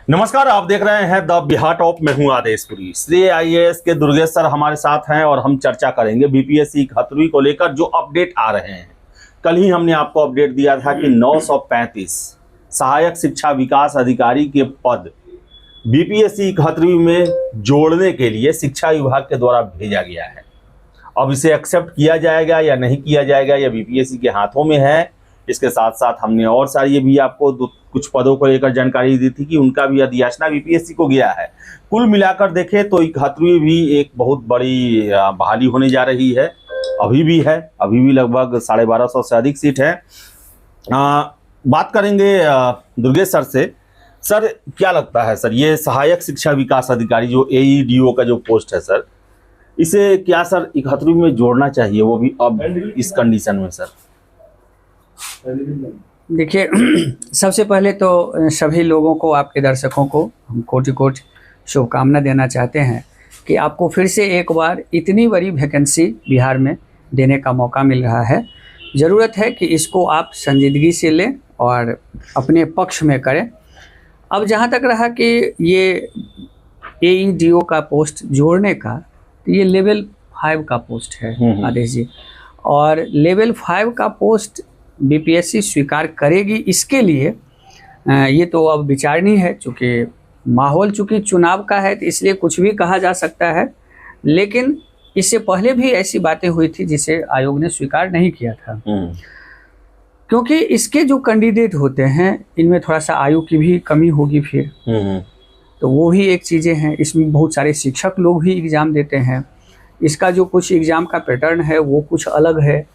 नमस्कार, आप देख रहे हैं द बिहार टॉप। मैं हूं आदेशपुरी। श्री आईएएस के दुर्गेश सर हमारे साथ हैं और हम चर्चा करेंगे बीपीएससी 71वीं को लेकर जो अपडेट आ रहे हैं। कल ही हमने आपको अपडेट दिया था कि 935 सहायक शिक्षा विकास अधिकारी के पद बीपीएससी 71वीं में जोड़ने के लिए शिक्षा विभाग के द्वारा भेजा गया है। अब इसे एक्सेप्ट किया जाएगा या नहीं किया जाएगा, यह बीपीएससी के हाथों में है। इसके साथ साथ हमने और सारी ये भी आपको कुछ पदों को लेकर जानकारी दी थी कि उनका भी अधियाचना बीपीएससी को गया है। कुल मिलाकर देखें तो 71वीं भी एक बहुत बड़ी बहाली होने जा रही है। अभी भी लगभग 1250 से अधिक सीट है। बात करेंगे दुर्गेश सर से। सर, क्या लगता है सर, ये सहायक शिक्षा विकास अधिकारी जो एईडीओ का जो पोस्ट है सर, इसे क्या सर 71वीं में जोड़ना चाहिए, वो भी अब इस कंडीशन में सर? देखिए, सबसे पहले तो सभी लोगों को, आपके दर्शकों को हम कोटि कोटि शुभकामना देना चाहते हैं कि आपको फिर से एक बार इतनी बड़ी वैकेंसी बिहार में देने का मौका मिल रहा है। ज़रूरत है कि इसको आप संजीदगी से लें और अपने पक्ष में करें। अब जहाँ तक रहा कि ये एईडीओ का पोस्ट जोड़ने का, तो ये लेवल 5 का पोस्ट है आदेश जी, और लेवल 5 का पोस्ट बीपीएससी स्वीकार करेगी। इसके लिए ये तो अब विचारणीय है, चूँकि माहौल चूँकि चुनाव का है तो इसलिए कुछ भी कहा जा सकता है। लेकिन इससे पहले भी ऐसी बातें हुई थी जिसे आयोग ने स्वीकार नहीं किया था, क्योंकि इसके जो कैंडिडेट होते हैं इनमें थोड़ा सा आयु की भी कमी होगी फिर, तो वो भी एक चीज़ें हैं। इसमें बहुत सारे शिक्षक लोग भी एग्ज़ाम देते हैं। इसका जो कुछ एग्ज़ाम का पैटर्न है वो कुछ अलग है।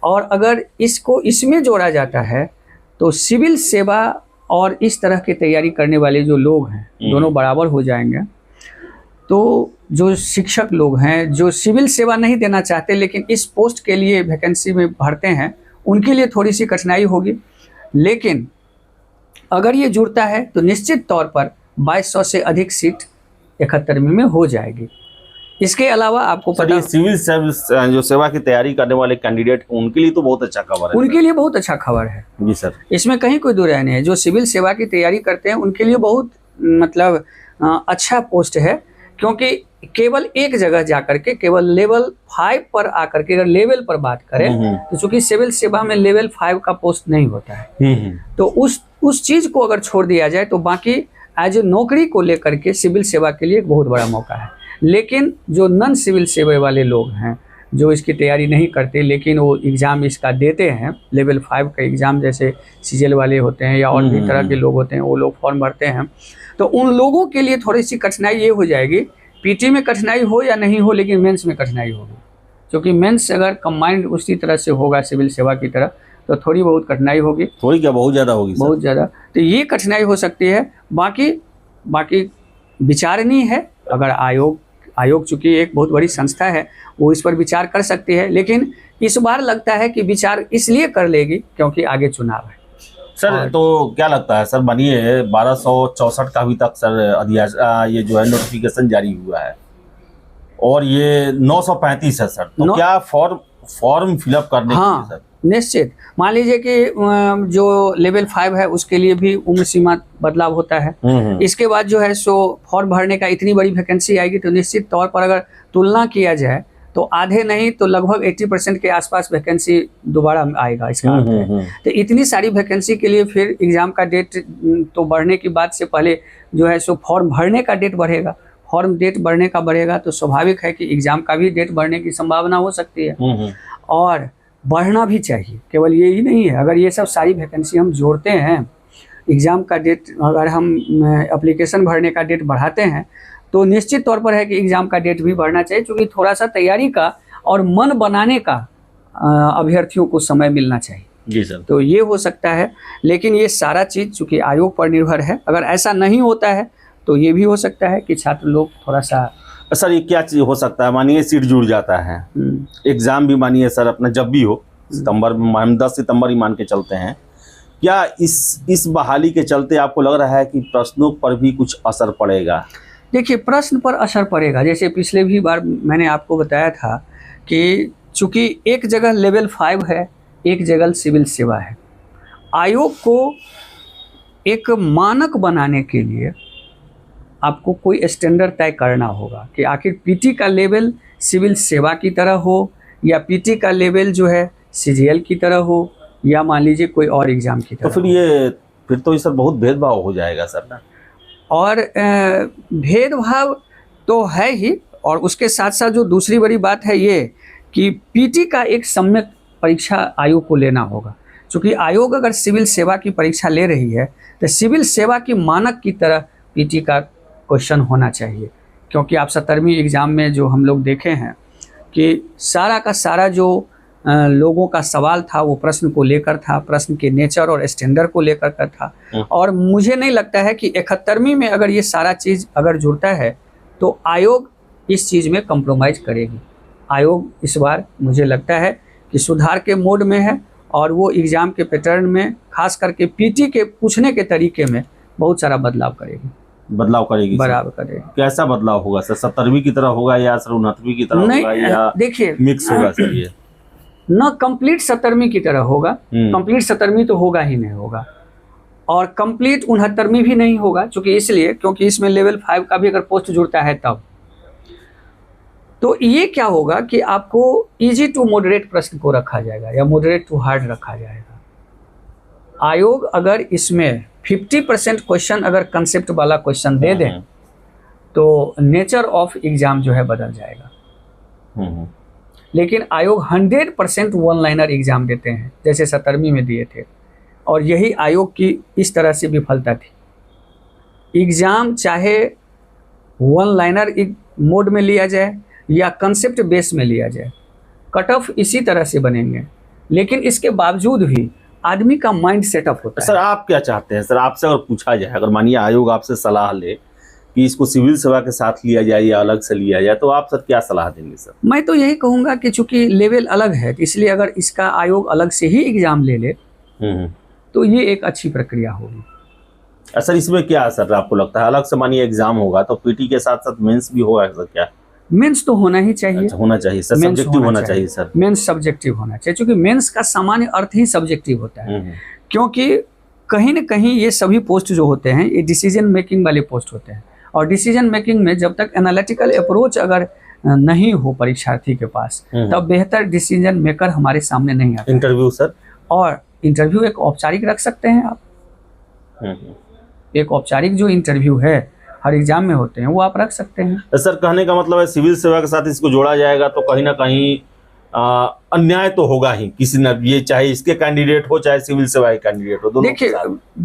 और अगर इसको इसमें जोड़ा जाता है तो सिविल सेवा और इस तरह की तैयारी करने वाले जो लोग हैं दोनों बराबर हो जाएंगे। तो जो शिक्षक लोग हैं जो सिविल सेवा नहीं देना चाहते लेकिन इस पोस्ट के लिए वैकेंसी में भरते हैं, उनके लिए थोड़ी सी कठिनाई होगी। लेकिन अगर ये जुड़ता है तो निश्चित तौर पर 2200 से अधिक सीट 71वीं में हो जाएगी। इसके अलावा आपको पता, सिविल सर्विस जो सेवा की तैयारी करने वाले कैंडिडेट उनके लिए तो बहुत अच्छा खबर है। उनके लिए बहुत अच्छा खबर है जी सर, इसमें कहीं कोई दो राय नहीं है। जो सिविल सेवा की तैयारी करते हैं उनके लिए बहुत मतलब अच्छा पोस्ट है, क्योंकि केवल एक जगह जाकर के केवल लेवल 5 पर आकर के अगर लेवल पर बात करें तो चूंकि सिविल सेवा में लेवल 5 का पोस्ट नहीं होता है, तो उस चीज को अगर छोड़ दिया जाए तो बाकी एज ए नौकरी को लेकर के सिविल सेवा के लिए एक बहुत बड़ा मौका है। लेकिन जो नॉन सिविल सेवा वाले लोग हैं जो इसकी तैयारी नहीं करते लेकिन वो एग्ज़ाम इसका देते हैं, लेवल 5 का एग्ज़ाम जैसे सीजीएल वाले होते हैं या और भी तरह के लोग होते हैं, वो लोग फॉर्म भरते हैं, तो उन लोगों के लिए थोड़ी सी कठिनाई ये हो जाएगी। पीटी में कठिनाई हो या नहीं हो, लेकिन मेंस में कठिनाई होगी, क्योंकि मेंस अगर कंबाइंड उसी तरह से होगा सिविल सेवा की तरह तो थोड़ी बहुत कठिनाई होगी। थोड़ी क्या, बहुत ज़्यादा होगी, बहुत ज़्यादा। तो ये कठिनाई हो सकती है। बाकी विचारणीय है। अगर आयोग चूँकि एक बहुत बड़ी संस्था है, वो इस पर विचार कर सकती है, लेकिन इस बार लगता है कि विचार इसलिए कर लेगी क्योंकि आगे चुनाव है सर। तो क्या लगता है सर, मानिए 1264 का अभी तक सर ये जो है नोटिफिकेशन जारी हुआ है और ये 935 है सर, तो क्या फॉर्म फिलअप करने के लिए सर? निश्चित। मान लीजिए कि जो लेवल 5 है उसके लिए भी उम्र सीमा बदलाव होता है। इसके बाद जो है सो फॉर्म भरने का इतनी बड़ी वैकेंसी आएगी तो निश्चित तौर पर अगर तुलना किया जाए तो आधे नहीं तो लगभग 80% के आसपास वैकेंसी दोबारा आएगा। इसका अर्थ है तो इतनी सारी वैकेंसी के लिए फिर एग्ज़ाम का डेट तो बढ़ने की बात से पहले जो है सो फॉर्म भरने का डेट बढ़ेगा। फॉर्म डेट बढ़ने का बढ़ेगा तो स्वाभाविक है कि एग्ज़ाम का भी डेट बढ़ने की संभावना हो सकती है, और बढ़ना भी चाहिए। केवल ये ही नहीं है, अगर ये सब सारी वैकेंसी हम जोड़ते हैं, एग्ज़ाम का डेट अगर हम एप्लीकेशन भरने का डेट बढ़ाते हैं तो निश्चित तौर पर है कि एग्ज़ाम का डेट भी बढ़ना चाहिए, क्योंकि थोड़ा सा तैयारी का और मन बनाने का अभ्यर्थियों को समय मिलना चाहिए। जी सर। तो ये हो सकता है, लेकिन ये सारा चीज़ चूँकि आयोग पर निर्भर है। अगर ऐसा नहीं होता है तो ये भी हो सकता है कि छात्र लोग थोड़ा सा, सर ये क्या चीज़ हो सकता है, मानिए सीट जुड़ जाता है, एग्ज़ाम भी मानिए सर अपना जब भी हो, सितंबर में हम 10 सितंबर ही मान के चलते हैं, क्या इस बहाली के चलते आपको लग रहा है कि प्रश्नों पर भी कुछ असर पड़ेगा? देखिए, प्रश्न पर असर पड़ेगा। जैसे पिछले भी बार मैंने आपको बताया था कि चूँकि एक जगह लेवल 5 है, एक जगह सिविल सेवा है, आयोग को एक मानक बनाने के लिए आपको कोई स्टैंडर्ड तय करना होगा कि आखिर पीटी का लेवल सिविल सेवा की तरह हो या पीटी का लेवल जो है सीजीएल की तरह हो या मान लीजिए कोई और एग्ज़ाम की तो तरह फिर तो ये सर बहुत भेदभाव हो जाएगा सर ना। और भेदभाव तो है ही, और उसके साथ साथ जो दूसरी बड़ी बात है ये कि पीटी का एक सम्यक परीक्षा आयोग को लेना होगा। क्योंकि आयोग अगर सिविल सेवा की परीक्षा ले रही है तो सिविल सेवा की मानक की तरह पीटी का क्वेश्चन होना चाहिए। क्योंकि आप 17वीं एग्ज़ाम में जो हम लोग देखे हैं कि सारा का सारा जो लोगों का सवाल था वो प्रश्न को लेकर था, प्रश्न के नेचर और स्टैंडर्ड को लेकर का था। और मुझे नहीं लगता है कि 71वीं में अगर ये सारा चीज़ अगर जुड़ता है तो आयोग इस चीज़ में कम्प्रोमाइज़ करेगी। आयोग इस बार मुझे लगता है कि सुधार के मोड में है और वो एग्ज़ाम के पैटर्न में खास करके पीटी के पूछने के तरीके में बहुत सारा बदलाव करेगी। बराबर करेगी। कैसा बदलाव होगा सर? 70वीं की तरह होगा या सर 69वीं की तरह होगा या देखिए मिक्स होगा सर? ये न कंप्लीट 70वीं की तरह होगा, कंप्लीट 70वीं तो होगा ही नहीं होगा, और कंप्लीट 69वीं भी नहीं होगा। क्योंकि इसमें लेवल 5 का भी अगर पोस्ट जुड़ता है तब तो ये क्या होगा कि आपको इजी टू मॉडरेट प्रश्न को रखा जाएगा या मॉडरेट टू हार्ड रखा जाएगा। आयोग अगर इसमें 50% क्वेश्चन अगर कंसेप्ट वाला क्वेश्चन दे दें तो नेचर ऑफ एग्जाम जो है बदल जाएगा। लेकिन आयोग 100% वन लाइनर एग्जाम देते हैं जैसे 17वीं में दिए थे, और यही आयोग की इस तरह से विफलता थी। एग्जाम चाहे वन लाइनर मोड में लिया जाए या कंसेप्ट बेस में लिया जाए, कट ऑफ इसी तरह से बनेंगे, लेकिन इसके बावजूद भी आदमी का माइंड सेटअप होता है। सर आप क्या चाहते हैं? सर आपसे अगर पूछा जाए, अगर मानिए आयोग आपसे सलाह ले कि इसको सिविल सेवा के साथ लिया जाए या अलग से लिया जाए, तो आप सर क्या सलाह देंगे? सर मैं तो यही कहूँगा कि चूंकि लेवल अलग है तो इसलिए अगर इसका आयोग अलग से ही एग्जाम ले ले तो ये एक अच्छी प्रक्रिया होगी। सर इसमें क्या सर आपको लगता है, अलग से मानिए एग्जाम होगा तो पीटी के साथ साथ मेंस भी होगा सर? क्या मेंस तो होना ही चाहिए। अच्छा, होना चाहिए सर, सब्जेक्टिव होना चाहिए सर। मेंस सब्जेक्टिव होना चाहिए क्योंकि मेंस का सामान्य अर्थ ही सब्जेक्टिव होता है। क्योंकि कहीं न कहीं ये सभी पोस्ट जो होते हैं ये डिसीजन मेकिंग वाले पोस्ट होते हैं, और डिसीजन मेकिंग में जब तक एनालिटिकल अप्रोच अगर नहीं हो परीक्षार्थी के पास तब बेहतर डिसीजन मेकर हमारे सामने नहीं आता। इंटरव्यू सर, और इंटरव्यू एक औपचारिक रख सकते हैं आप। एक औपचारिक जो इंटरव्यू है हर एग्जाम में होते हैं वो आप रख सकते हैं। सर कहने का मतलब है सिविल सेवा के साथ इसको जोड़ा जाएगा तो कहीं ना कहीं अन्याय तो होगा ही किसी न, ये चाहे इसके कैंडिडेट हो चाहे सिविल सेवा के कैंडिडेट हो, दोनों। देखिए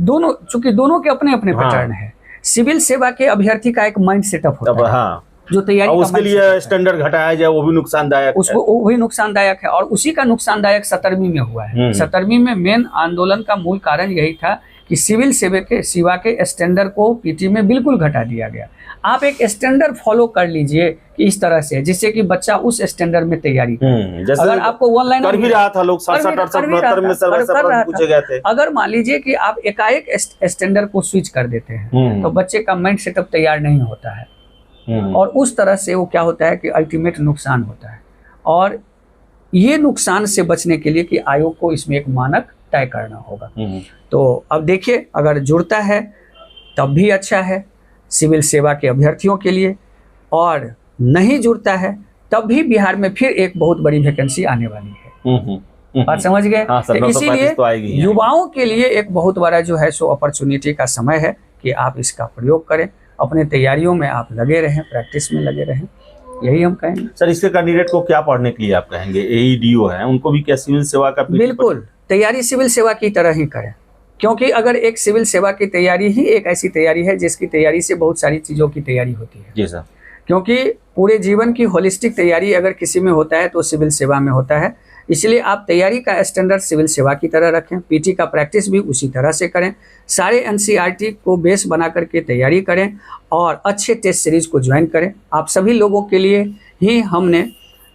दोनों, चूंकि दोनों के अपने अपने पैटर्न है। सिविल सेवा के अभ्यर्थी का एक माइंड सेटअप होता है। हाँ, जो तैयारी उसके लिए स्टैंडर्ड घटाया जाए वो भी नुकसानदायक, उसको वो भी नुकसानदायक है। और उसी का नुकसानदायक 17वीं में हुआ है। 17वीं में मेन आंदोलन का मूल कारण यही था कि सिविल सेवा के स्टैंडर्ड को पीटी में बिल्कुल घटा दिया गया। आप एक स्टैंडर्ड फॉलो कर लीजिए कि इस तरह से, जिससे कि बच्चा उस स्टैंडर्ड में तैयारी करे। अगर आपको वन लाइन कर भी रहा था, लोग 67-68 में सर्वे पूछे गए थे। अगर मान लीजिए कि आप एकाएक स्टैंडर्ड को स्विच कर देते हैं तो बच्चे का माइंड सेटअप तैयार नहीं होता है, और उस तरह से वो क्या होता है कि अल्टीमेट नुकसान होता है। और ये नुकसान से बचने के लिए कि आयोग को इसमें एक मानक तय करना होगा। तो अब देखिए अगर जुड़ता है तब भी अच्छा है सिविल सेवा के अभ्यर्थियों के लिए, और नहीं जुड़ता है तब भी बिहार में फिर एक बहुत बड़ी वैकेंसी आने वाली है। बात समझ गए? हाँ, तो इसीलिए तो युवाओं के लिए एक बहुत बड़ा जो है सो अपॉर्चुनिटी का समय है कि आप इसका प्रयोग करें, अपने तैयारियों में आप लगे रहें, प्रैक्टिस में लगे रहें, यही हम कहेंगे। सर इसके कैंडिडेट को क्या पढ़ने के लिए आप कहेंगे? एईडीओ है उनको भी क्या सिविल सेवा का? बिल्कुल तैयारी सिविल सेवा की तरह ही करें, क्योंकि अगर एक सिविल सेवा की तैयारी ही एक ऐसी तैयारी है जिसकी तैयारी से बहुत सारी चीज़ों की तैयारी होती है। जी सर। क्योंकि पूरे जीवन की होलिस्टिक तैयारी अगर किसी में होता है तो सिविल सेवा में होता है। इसलिए आप तैयारी का स्टैंडर्ड सिविल सेवा की तरह रखें, पीटी का प्रैक्टिस भी उसी तरह से करें, सारे एनसीईआरटी को बेस बना करके तैयारी करें और अच्छे टेस्ट सीरीज़ को ज्वाइन करें। आप सभी लोगों के लिए ही हमने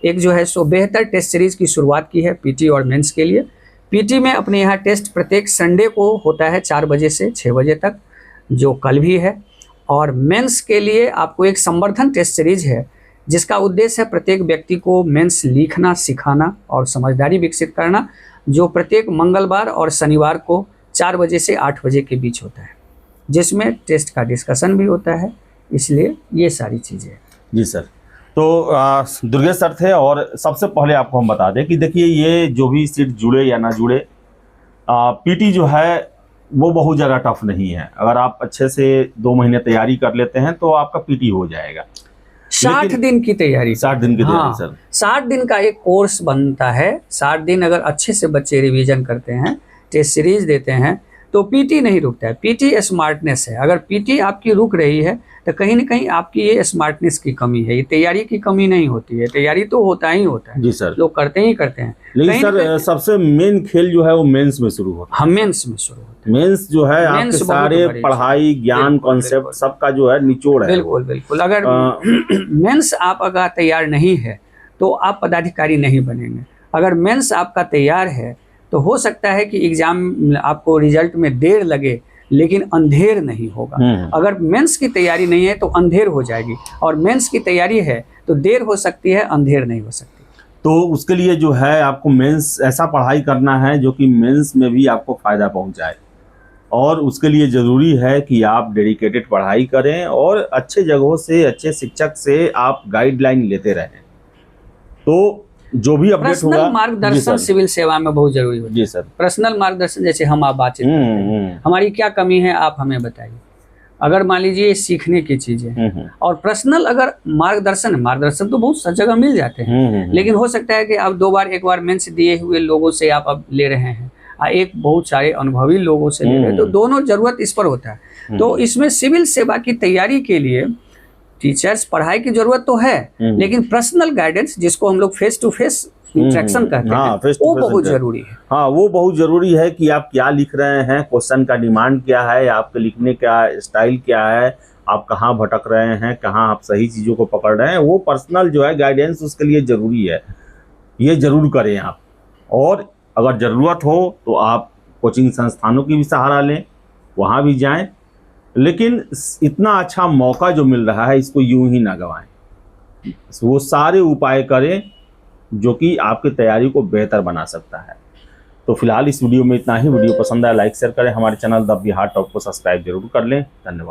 एक जो है सो बेहतर टेस्ट सीरीज़ की शुरुआत की है पीटी और मेंस के लिए। पीटी में अपने यहाँ टेस्ट प्रत्येक संडे को होता है 4 बजे से 6 बजे तक, जो कल भी है। और मेंस के लिए आपको एक संवर्धन टेस्ट सीरीज है जिसका उद्देश्य है प्रत्येक व्यक्ति को मेंस लिखना सिखाना और समझदारी विकसित करना, जो प्रत्येक मंगलवार और शनिवार को 4 बजे से 8 बजे के बीच होता है, जिसमें टेस्ट का डिस्कशन भी होता है, इसलिए ये सारी चीज़ें। जी सर। तो दुर्गेश सर थे, और सबसे पहले आपको हम बता दें कि देखिए ये जो भी सीट जुड़े या ना जुड़े, पीटी जो है वो बहुत ज़्यादा टफ नहीं है। अगर आप अच्छे से 2 महीने तैयारी कर लेते हैं तो आपका पीटी हो जाएगा। 60 दिन की तैयारी। 60 दिन की तैयारी हाँ, सर। 60 दिन का एक कोर्स बनता है। 60 दिन अगर अच्छे से बच्चे रिवीजन करते हैं, टेस्ट सीरीज देते हैं, तो पीटी नहीं रुकता है। पीटी स्मार्टनेस है। अगर पीटी आपकी रुक रही है तो कहीं ना कहीं आपकी ये स्मार्टनेस की कमी है। ये तैयारी की कमी नहीं होती है, तैयारी तो होता ही होता है। जी सर। लोग करते ही करते हैं, लेकिन सर सबसे मेन खेल जो है वो मेंस में शुरू होता है। हम मेंस में शुरू होता है। मेंस जो है आपके मेंस सारे बहुत बड़ी पढ़ाई, ज्ञान, बिल्कुल, कॉन्सेप्ट बिल्कुल। सबका जो है निचोड़ है। बिल्कुल बिल्कुल। अगर मेंस आप अगर तैयार नहीं है तो आप पदाधिकारी नहीं बनेंगे। अगर मेंस आपका तैयार है तो हो सकता है कि एग्जाम आपको रिजल्ट में देर लगे, लेकिन अंधेर नहीं होगा। अगर मेंस की तैयारी नहीं है तो अंधेर हो जाएगी, और मेंस की तैयारी है तो देर हो सकती है, अंधेर नहीं हो सकती। तो उसके लिए जो है आपको मेंस ऐसा पढ़ाई करना है जो कि मेंस में भी आपको फ़ायदा पहुंचाए, और उसके लिए ज़रूरी है कि आप डेडिकेटेड पढ़ाई करें और अच्छे जगहों से, अच्छे शिक्षक से आप गाइडलाइन लेते रहें। तो जो भी अपडेट होगा, पर्सनल मार्गदर्शन सिविल सेवा में बहुत जरूरी होता है। जी सर। पर्सनल मार्गदर्शन, जैसे हम आप बातचीत करते हैं, हमारी क्या कमी है आप हमें बताइए। अगर मान लीजिए सीखने की चीजें, और पर्सनल अगर मार्गदर्शन तो बहुत सा जगह मिल जाते हैं, लेकिन हो सकता है कि आप 2 बार 1 बार मेंस दिए हुए लोगों से आप अब ले रहे हैं, एक बहुत सारे अनुभवी लोगों से ले रहे हैं, तो दोनों जरूरत इस पर होता है। तो इसमें सिविल सेवा की तैयारी के लिए टीचर्स पढ़ाई की जरूरत तो है, लेकिन पर्सनल गाइडेंस, जिसको हम लोग फेस टू फेस इंटरेक्शन कहते हैं, वो बहुत जरूरी है। हाँ, वो बहुत जरूरी है कि आप क्या लिख रहे हैं, क्वेश्चन का डिमांड क्या है, आपके लिखने का स्टाइल क्या है, आप कहाँ भटक रहे हैं, कहाँ आप सही चीज़ों को पकड़ रहे हैं। वो पर्सनल जो है गाइडेंस उसके लिए ज़रूरी है, ये ज़रूर करें आप। और अगर ज़रूरत हो तो आप कोचिंग संस्थानों की भी सहारा लें, वहाँ भी जाएं, लेकिन इतना अच्छा मौका जो मिल रहा है इसको यूं ही ना गंवाएं। वो सारे उपाय करें जो कि आपकी तैयारी को बेहतर बना सकता है। तो फिलहाल इस वीडियो में इतना ही। वीडियो पसंद आया लाइक शेयर करें, हमारे चैनल द बिहार टॉप को सब्सक्राइब जरूर कर लें। धन्यवाद।